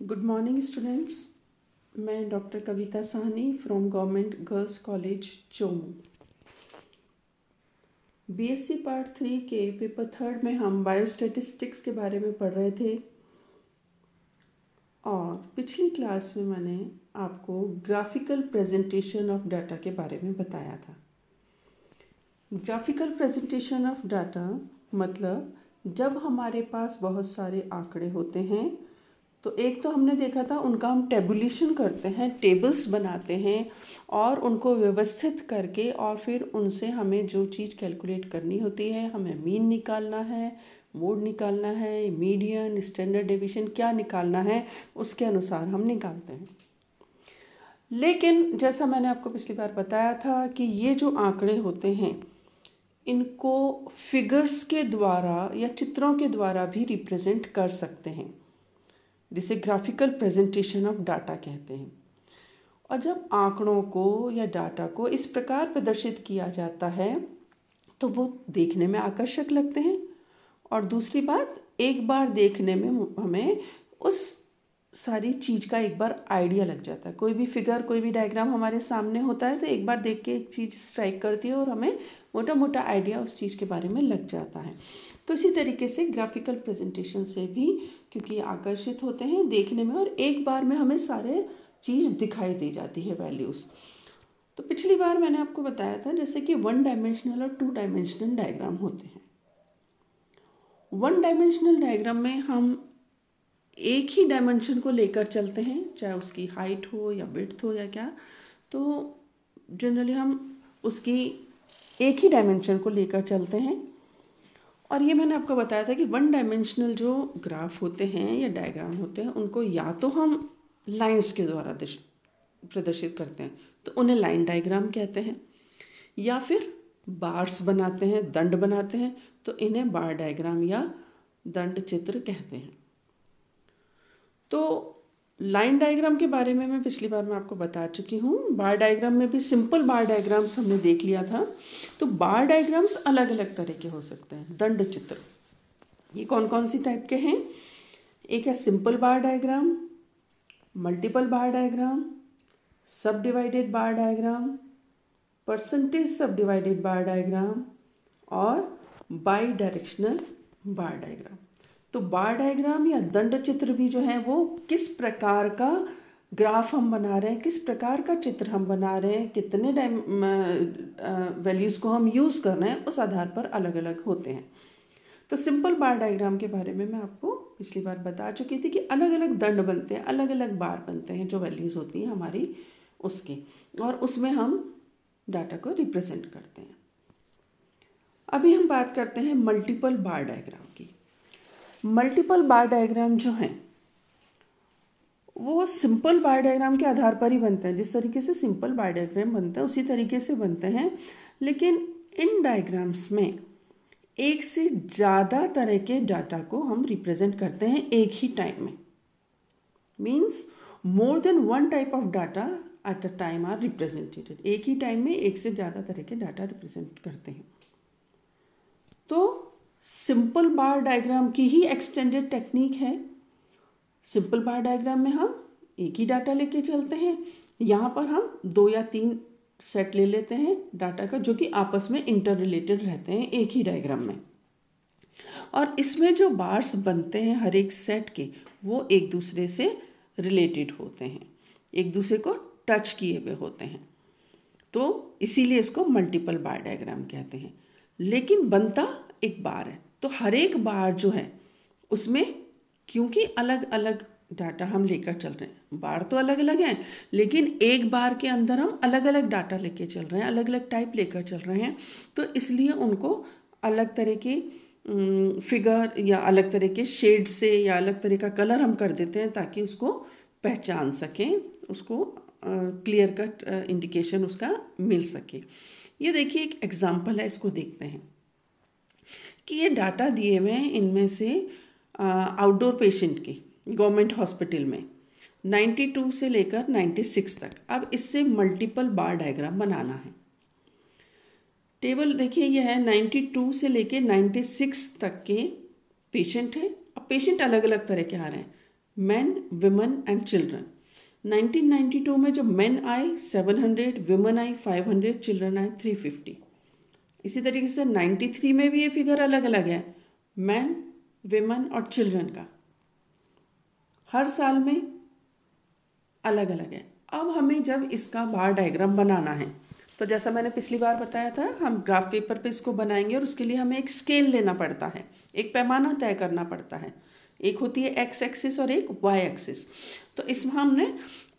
Good morning students. मैं doctor Kavita Sahni from government girls college Chomu. BSc part 3 के paper 3 में हम बायोस्टैटिस्टिक्स के बारे में पढ़ रहे थे और पिछली क्लास में मैंने आपको ग्राफिकल प्रेजेंटेशन ऑफ डाटा के बारे में बताया था। ग्राफिकल प्रेजेंटेशन ऑफ डाटा मतलब जब हमारे पास बहुत सारे आंकड़े होते हैं तो एक तो हमने देखा था उनका हम टेबुलेशन करते हैं, टेबल्स बनाते हैं और उनको व्यवस्थित करके और फिर उनसे हमें जो चीज़ कैलकुलेट करनी होती है, हमें मीन निकालना है, मोड निकालना है, मीडियन, स्टैंडर्ड डेविएशन क्या निकालना है उसके अनुसार हम निकालते हैं। लेकिन जैसा मैंने आपको पिछली बार बताया था कि ये जो आंकड़े होते हैं इनको फिगर्स के द्वारा या चित्रों के द्वारा भी रिप्रेजेंट कर सकते हैं, जिसे ग्राफिकल प्रेजेंटेशन ऑफ डाटा कहते हैं। और जब आंकड़ों को या डाटा को इस प्रकार प्रदर्शित किया जाता है तो वो देखने में आकर्षक लगते हैं और दूसरी बात, एक बार देखने में हमें उस सारी चीज़ का एक बार आइडिया लग जाता है। कोई भी फिगर, कोई भी डायग्राम हमारे सामने होता है तो एक बार देख के एक चीज़ स्ट्राइक करती है और हमें मोटा मोटा आइडिया उस चीज़ के बारे में लग जाता है। तो इसी तरीके से ग्राफिकल प्रेजेंटेशन से भी, क्योंकि आकर्षित होते हैं देखने में और एक बार में हमें सारे चीज़ दिखाई दे जाती है, वैल्यूज़। तो पिछली बार मैंने आपको बताया था जैसे कि 1 डायमेंशनल और 2 डायमेंशनल डायग्राम होते हैं। 1 डायमेंशनल डायग्राम में हम एक ही डायमेंशन को लेकर चलते हैं, चाहे उसकी हाइट हो या विड्थ हो या क्या, तो जनरली हम उसकी एक ही डायमेंशन को लेकर चलते हैं। और ये मैंने आपको बताया था कि 1 डायमेंशनल जो ग्राफ होते हैं या डायग्राम होते हैं उनको या तो हम लाइंस के द्वारा प्रदर्शित करते हैं तो उन्हें लाइन डायग्राम कहते हैं, या फिर बार्स बनाते हैं, दंड बनाते हैं तो इन्हें बार डायग्राम या दंड चित्र कहते हैं। तो लाइन डायग्राम के बारे में मैं पिछली बार मैं आपको बता चुकी हूँ। बार डायग्राम में भी सिंपल बार डायग्राम्स हमने देख लिया था। तो बार डायग्राम्स अलग अलग तरह के हो सकते हैं। दंड चित्र ये कौन कौन सी टाइप के हैं? एक है सिंपल बार डायग्राम, मल्टीपल बार डायग्राम, सब डिवाइडेड बार डायग्राम, परसेंटेज सब डिवाइडेड बार डायग्राम और बाई डायरेक्शनल बार डायग्राम। तो बार डायग्राम या दंड चित्र भी जो है वो किस प्रकार का ग्राफ हम बना रहे हैं, किस प्रकार का चित्र हम बना रहे हैं, कितने वैल्यूज़ को हम यूज़ कर रहे हैं, उस आधार पर अलग अलग होते हैं। तो सिंपल बार डायग्राम के बारे में मैं आपको पिछली बार बता चुकी थी कि अलग अलग दंड बनते हैं, अलग अलग बार बनते हैं जो वैल्यूज़ होती हैं हमारी उसकी, और उसमें हम डाटा को रिप्रेजेंट करते हैं। अभी हम बात करते हैं मल्टीपल बार डायग्राम की। मल्टीपल बार डायग्राम जो हैं वो सिंपल बार डायग्राम के आधार पर ही बनते हैं। जिस तरीके से सिंपल बार डायग्राम बनते हैं उसी तरीके से बनते हैं, लेकिन इन डायग्राम्स में एक से ज़्यादा तरह के डाटा को हम रिप्रेजेंट करते हैं एक ही टाइम में। Means more than 1 type of data at a time are represented. एक ही टाइम में एक से ज़्यादा तरह के डाटा रिप्रेजेंट करते हैं। तो सिंपल बार डायग्राम की ही एक्सटेंडेड टेक्निक है। सिंपल बार डायग्राम में हम एक ही डाटा लेके चलते हैं। यहाँ पर हम 2 या 3 सेट ले लेते हैं डाटा का, जो कि आपस में इंटर रिलेटेड रहते हैं एक ही डायग्राम में। और इसमें जो बार्स बनते हैं हर एक सेट के, वो एक दूसरे से रिलेटेड होते हैं, एक दूसरे को टच किए हुए होते हैं। तो इसीलिए इसको मल्टीपल बार डायग्राम कहते हैं। लेकिन बनता एक बार है, तो हर एक बार जो है उसमें क्योंकि अलग अलग डाटा हम लेकर चल रहे हैं, बार तो अलग अलग हैं लेकिन एक बार के अंदर हम अलग अलग डाटा लेके चल रहे हैं, अलग अलग टाइप लेकर चल रहे हैं, तो इसलिए उनको अलग तरह के फिगर या अलग तरह के शेड से या अलग तरह का कलर हम कर देते हैं ताकि उसको पहचान सकें, उसको क्लियर कट इंडिकेशन उसका मिल सके। ये देखिए एक एग्जाम्पल है, इसको देखते हैं कि ये डाटा दिए हुए हैं इनमें से आउटडोर पेशेंट के गवर्नमेंट हॉस्पिटल में 92 से लेकर 96 तक। अब इससे मल्टीपल बार डायग्राम बनाना है। टेबल देखिए ये है 92 से लेकर 96 तक के पेशेंट हैं। अब पेशेंट अलग अलग तरह के आ रहे हैं, मैन, विमेन एंड चिल्ड्रन। 1992 में जो मैन आए 700, विमेन आई 500, चिल्ड्रन आए 350। इसी तरीके से 93 में भी ये फिगर अलग अलग है, मैन, विमेन और चिल्ड्रन का हर साल में अलग अलग है। अब हमें जब इसका बार डायग्राम बनाना है तो जैसा मैंने पिछली बार बताया था, हम ग्राफ पेपर पे इसको बनाएंगे और उसके लिए हमें एक स्केल लेना पड़ता है, एक पैमाना तय करना पड़ता है। एक होती है एक्स एक्सिस और एक वाई एक्सिस। तो इसमें हमने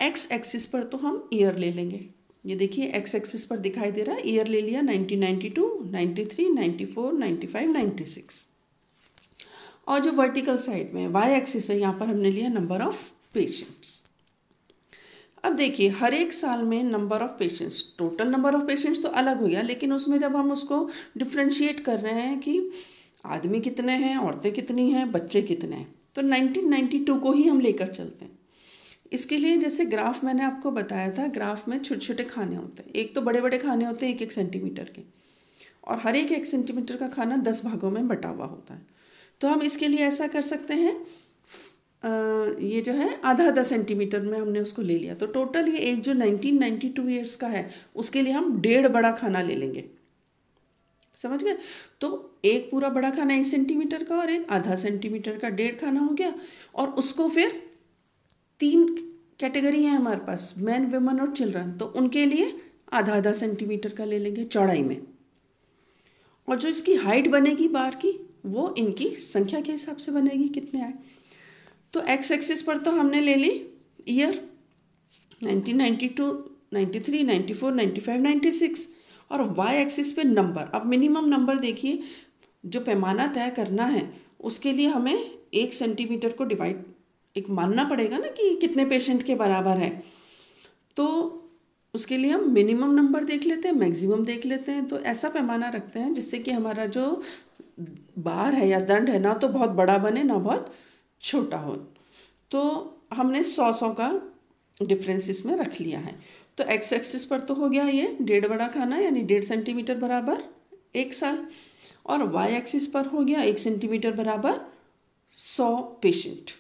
एक्स एक्सिस पर तो हम ईयर ले लेंगे। ये देखिए एक्स एक्सिस पर दिखाई दे रहा है, ईयर ले लिया 1992, 93, 94, 95, 96। और जो वर्टिकल साइड में वाई एक्सिस है, यहाँ पर हमने लिया नंबर ऑफ पेशेंट्स। अब देखिए हर एक साल में number of patients, total number of patients तो अलग हो गया, लेकिन उसमें जब हम उसको डिफ्रेंशिएट कर रहे हैं कि आदमी कितने हैं, औरतें कितनी हैं, बच्चे कितने हैं, तो 1992 को ही हम लेकर चलते हैं। इसके लिए जैसे ग्राफ मैंने आपको बताया था, ग्राफ में छोटे छोटे खाने होते हैं। एक तो बड़े बड़े खाने होते हैं 1-1 सेंटीमीटर के, और हर एक 1 सेंटीमीटर का खाना 10 भागों में बटा हुआ होता है। तो हम इसके लिए ऐसा कर सकते हैं, ये जो है आधा सेंटीमीटर में हमने उसको ले लिया, तो टोटल ये एक जो 1992 ईयर्स का है उसके लिए हम 1.5 बड़ा खाना ले लेंगे। समझ गए? तो एक पूरा बड़ा खाना 1 सेंटीमीटर का और एक आधा सेंटीमीटर का 1.5 खाना हो गया। और उसको फिर 3 कैटेगरी है हमारे पास, मैन, विमेन और चिल्ड्रन, तो उनके लिए आधा सेंटीमीटर का ले लेंगे चौड़ाई में। और जो इसकी हाइट बनेगी बार की, वो इनकी संख्या के हिसाब से बनेगी, कितने आए। तो एक्स एक्सिस पर तो हमने ले ली ईयर 1992, 93, 94, 95, 96, और वाई एक्सिस पे नंबर। अब मिनिमम नंबर देखिए, जो पैमाना तय करना है उसके लिए हमें 1 सेंटीमीटर को डिवाइड एक मानना पड़ेगा ना कि कितने पेशेंट के बराबर है। तो उसके लिए हम मिनिमम नंबर देख लेते हैं, मैक्सिमम देख लेते हैं। तो ऐसा पैमाना रखते हैं जिससे कि हमारा जो बार है या दंड है ना तो बहुत बड़ा बने ना बहुत छोटा हो। तो हमने 100 का डिफरेंस इसमें रख लिया है। तो एक्स एक्सिस पर तो हो गया ये 1.5 बड़ा खाना, यानी 1.5 सेंटीमीटर बराबर 1 साल, और वाई एक्सिस पर हो गया 1 सेंटीमीटर बराबर 100 पेशेंट।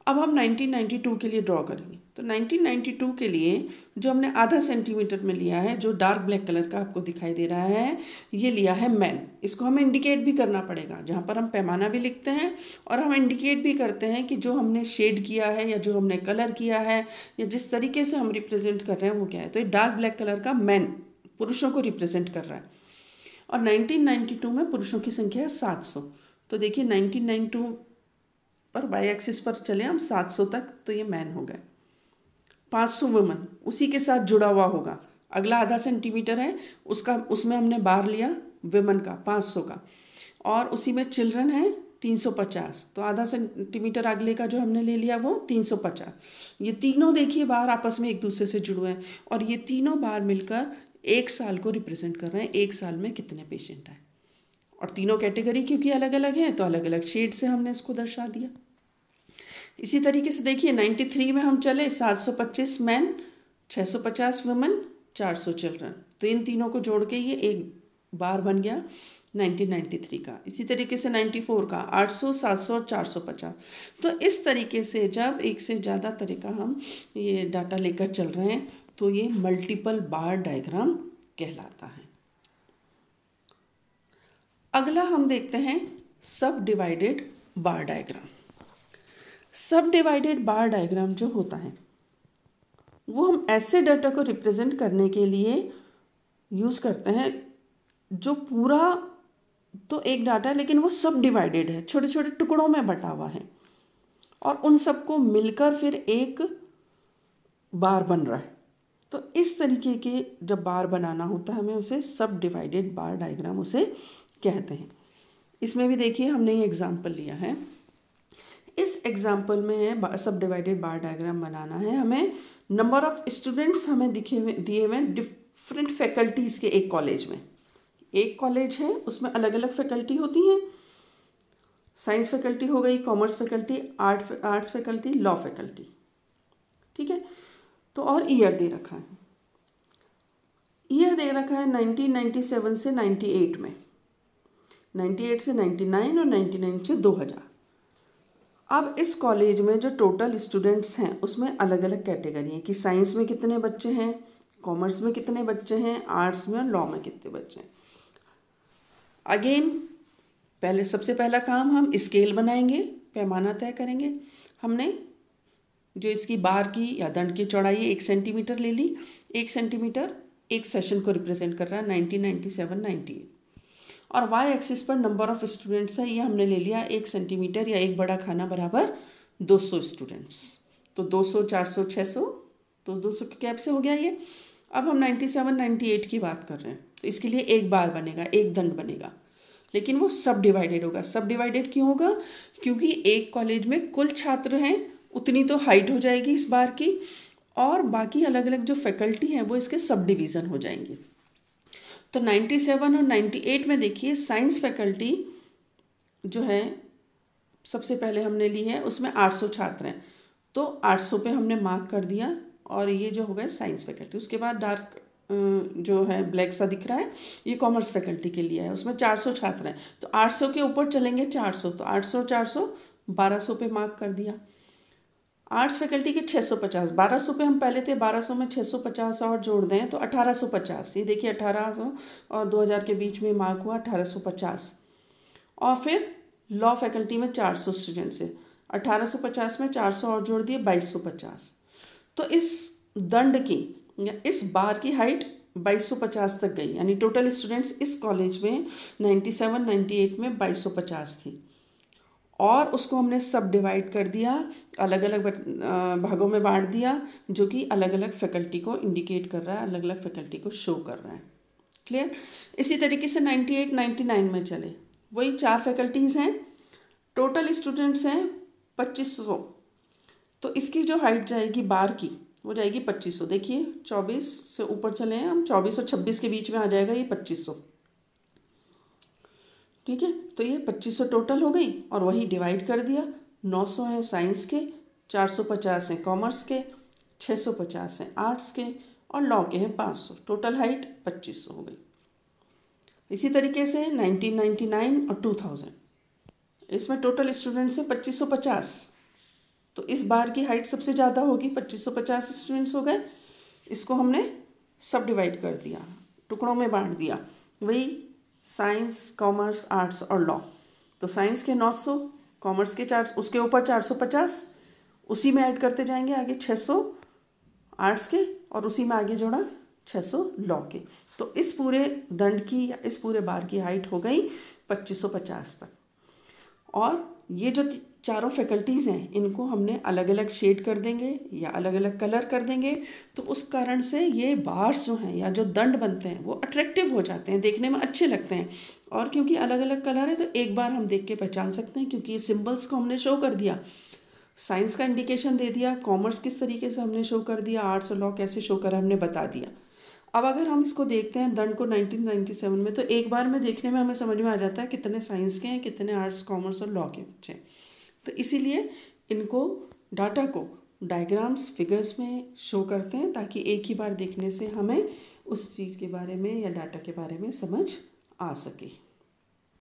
अब हम 1992 के लिए ड्रॉ करेंगे। तो 1992 के लिए जो हमने आधा सेंटीमीटर में लिया है, जो डार्क ब्लैक कलर का आपको दिखाई दे रहा है, ये लिया है मैन। इसको हमें इंडिकेट भी करना पड़ेगा, जहाँ पर हम पैमाना भी लिखते हैं और हम इंडिकेट भी करते हैं कि जो हमने शेड किया है या जो हमने कलर किया है या जिस तरीके से हम रिप्रेजेंट कर रहे हैं वो क्या है। तो ये डार्क ब्लैक कलर का मैन पुरुषों को रिप्रेजेंट कर रहा है। और 1992 में पुरुषों की संख्या है 700। तो देखिए 1992 पर वाई एक्सिस पर चले हम 700 तक, तो ये मैन हो गए। 500 वुमेन उसी के साथ जुड़ा हुआ होगा। अगला आधा सेंटीमीटर है उसका, उसमें हमने बार लिया विमेन का 500 का, और उसी में चिल्ड्रन है 350। तो आधा सेंटीमीटर अगले का जो हमने ले लिया वो 350। ये तीनों देखिए बार आपस में एक दूसरे से जुड़े हैं, और ये तीनों बार मिलकर 1 साल को रिप्रेजेंट कर रहे हैं। 1 साल में कितने पेशेंट आए, और तीनों कैटेगरी क्योंकि अलग अलग हैं तो अलग अलग शेड से हमने इसको दर्शा दिया। इसी तरीके से देखिए 93 में हम चले 725 मैन, 650 वुमेन, 400 चिल्ड्रन। तो इन तीनों को जोड़ के ये एक बार बन गया 1993 का। इसी तरीके से 94 का 800, 700 और 450। तो इस तरीके से जब एक से ज़्यादा तरीका हम ये डाटा लेकर चल रहे हैं तो ये मल्टीपल बार डायग्राम कहलाता है। अगला हम देखते हैं सब डिवाइडेड बार डायग्राम। सब डिवाइडेड बार डायग्राम जो होता है वो हम ऐसे डाटा को रिप्रेजेंट करने के लिए यूज़ करते हैं जो पूरा तो एक डाटा है लेकिन वो सब डिवाइडेड है, छोटे छोटे टुकड़ों में बटा हुआ है, और उन सबको मिलकर फिर एक बार बन रहा है। तो इस तरीके के जब बार बनाना होता है हमें उसे सब डिवाइडेड बार डायग्राम उसे कहते हैं। इसमें भी देखिए हमने ये एग्जाम्पल लिया है। इस एग्जाम्पल में सब डिवाइडेड बार डायग्राम बनाना है हमें। नंबर ऑफ स्टूडेंट्स हमें दिए हुए डिफरेंट फैकल्टीज़ के एक कॉलेज में। एक कॉलेज है उसमें अलग अलग फैकल्टी होती हैं। साइंस फैकल्टी हो गई, commerce faculty, arts faculty, law faculty, ठीक है। तो और ईयर दे रखा है, ईयर दे रखा है 1997 से 98 में, 98 से 99 और 99 से 2000। अब इस कॉलेज में जो टोटल स्टूडेंट्स हैं उसमें अलग अलग कैटेगरी हैं कि साइंस में कितने बच्चे हैं, कॉमर्स में कितने बच्चे हैं, आर्ट्स में और लॉ में कितने बच्चे हैं। अगेन सबसे पहला काम हम स्केल बनाएंगे, पैमाना तय करेंगे। हमने जो इसकी बार की या दंड की चौड़ाई 1 सेंटीमीटर ले ली। 1 सेंटीमीटर एक सेशन को रिप्रेजेंट कर रहा है 1997, 98। और वाई एक्सिस पर नंबर ऑफ स्टूडेंट्स है, ये हमने ले लिया 1 सेंटीमीटर या एक बड़ा खाना बराबर 200 स्टूडेंट्स। तो 200, 400, 600, तो 200 के कैप से हो गया ये। अब हम 97, 98 की बात कर रहे हैं, तो इसके लिए एक बार बनेगा, एक दंड बनेगा, लेकिन वो सब डिवाइडेड होगा। सब डिवाइडेड क्यों होगा? क्योंकि एक कॉलेज में कुल छात्र हैं उतनी तो हाइट हो जाएगी इस बार की, और बाकी अलग अलग जो फैकल्टी हैं वो इसके सब डिवीज़न हो जाएंगे। तो 97 और 98 में देखिए साइंस फैकल्टी जो है सबसे पहले हमने ली है, उसमें 800 छात्र हैं, तो 800 पे हमने मार्क कर दिया, और ये जो हो गया साइंस फैकल्टी। उसके बाद डार्क जो है ब्लैक सा दिख रहा है, ये कॉमर्स फैकल्टी के लिए है, उसमें 400 छात्र हैं, तो 800 के ऊपर चलेंगे 400, तो 800, 400, 1200 पे मार्क कर दिया। आर्ट्स फैकल्टी के 650, 1200 पे हम पहले थे, 1200 में 650 और जोड़ दें तो 1850। ये देखिए 1800 और 2000 के बीच में मार्क हुआ 1850। और फिर लॉ फैकल्टी में 400 स्टूडेंट्स है, 1850 में 400 और जोड़ दिए 2250। तो इस दंड की या इस बार की हाइट 2250 तक गई, यानी टोटल स्टूडेंट्स इस कॉलेज में 97, 98 में 2250 थी। और उसको हमने सब डिवाइड कर दिया, अलग अलग भागों में बांट दिया, जो कि अलग अलग फैकल्टी को इंडिकेट कर रहा है, अलग अलग फैकल्टी को शो कर रहा है। क्लियर? इसी तरीके से 98, 99 में चले, वही 4 फैकल्टीज़ हैं, टोटल स्टूडेंट्स हैं 2500, तो इसकी जो हाइट जाएगी बार की वो जाएगी 2500। देखिए 24 से ऊपर चले हैं हम, 24 और 26 के बीच में आ जाएगा ये 2500। ठीक है, तो ये 2500 टोटल हो गई, और वही डिवाइड कर दिया। 900 हैं साइंस के, 450 हैं कॉमर्स के, 650 हैं आर्ट्स के, और लॉ के हैं 500। टोटल हाइट 2500 हो गई। इसी तरीके से 1999 और 2000, इसमें टोटल स्टूडेंट्स हैं 2550, तो इस बार की हाइट सबसे ज़्यादा होगी, 2550 स्टूडेंट्स हो गए। इसको हमने सब डिवाइड कर दिया, टुकड़ों में बांट दिया, वही साइंस, कॉमर्स, आर्ट्स और लॉ। तो साइंस के 900, कॉमर्स के 400, उसके ऊपर 450, उसी में ऐड करते जाएंगे आगे 600 आर्ट्स के, और उसी में आगे जोड़ा 600 लॉ के। तो इस पूरे दंड की या इस पूरे बार की हाइट हो गई 2550 तक। और ये जो चारों फैकल्टीज़ हैं इनको हमने अलग अलग शेड कर देंगे या अलग अलग कलर कर देंगे, तो उस कारण से ये बार्स जो हैं या जो दंड बनते हैं वो अट्रैक्टिव हो जाते हैं, देखने में अच्छे लगते हैं। और क्योंकि अलग अलग कलर है तो एक बार हम देख के पहचान सकते हैं, क्योंकि ये सिम्बल्स को हमने शो कर दिया, साइंस का इंडिकेशन दे दिया, कॉमर्स किस तरीके से हमने शो कर दिया, आर्ट्स और लॉ कैसे शो करा हमने बता दिया। अब अगर हम इसको देखते हैं दंड को 1997 में, तो एक बार में देखने में हमें समझ में आ जाता है कितने साइंस के हैं, कितने आर्ट्स, कॉमर्स और लॉ के बच्चे हैं। तो इसीलिए इनको डाटा को डायग्राम्स, फिगर्स में शो करते हैं, ताकि एक ही बार देखने से हमें उस चीज़ के बारे में या डाटा के बारे में समझ आ सके।